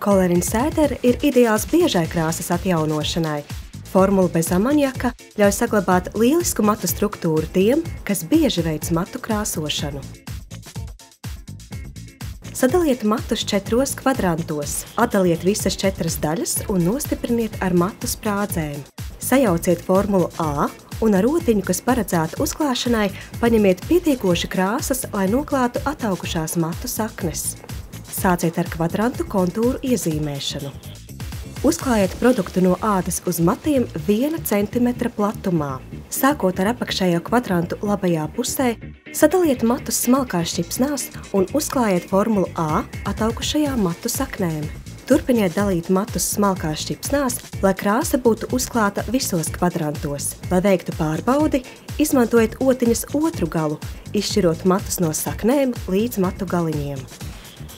Colour & Cider ir ideāls biežai krāsas atjaunošanai. Formula bez amoniaka ļauj saglabāt lielisku matu struktūru tiem, kas bieži veic matu krāsošanu. Sadaliet matus 4 kvadrantos, atdaliet visas 4 daļas un nostipriniet ar matu sprādzēm. Sajauciet formulu A un ar rotiņu, kas paredzēta uzklāšanai, paņemiet pietiekoši krāsas, lai noklātu ataugušās matu saknes. Sāciet ar kvadrantu kontūru iezīmēšanu. Uzklājiet produktu no ādas uz matiem 1 cm platumā. Sākot ar apakšējo kvadrantu labajā pusē, sadaliet matus smalkās šķipsnās un uzklājiet formulu A ataugušajām matu saknēm. Turpiniet dalīt matus smalkās šķipsnās, lai krāsa būtu uzklāta visos kvadrantos. Lai veiktu pārbaudi, izmantojiet otiņas otru galu, izšķirot matus no saknēm līdz matu galiņiem.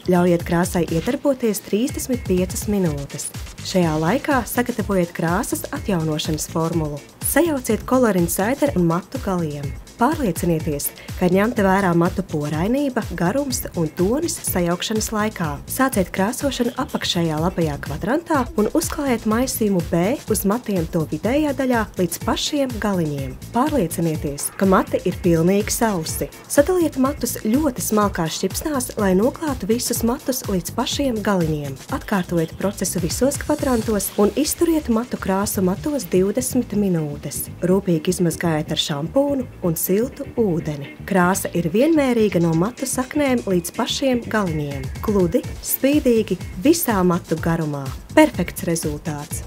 Ļaujiet krāsai iedarboties 35 minūtes. Šajā laikā sagatavojiet krāsas atjaunošanas formulu. Sajauciet Colour & Cider un matu galiem. Pārliecinieties, ka ir ņemta vērā matu porainība, garums un tonis sajaukšanas laikā. Sāciet krāsošanu apakšējā labajā kvadrantā un uzklājiet maisījumu B uz matiem to vidējā daļā līdz pašiem galiņiem. Pārliecinieties, ka mati ir pilnīgi sausi. Sadaliet matus ļoti smalkās šķipsnās, lai noklātu visus matus līdz pašiem galiņiem. Atkārtojiet procesu visos kvadrantos un izturiet matu krāsu matos 20 minūtes. Rūpīgi izmazgājiet ar šampūnu un siltu ūdeni. Krāsa ir vienmērīga no matu saknēm līdz pašiem galiņiem. Gludi, spīdīgi, visā matu garumā. Perfekts rezultāts!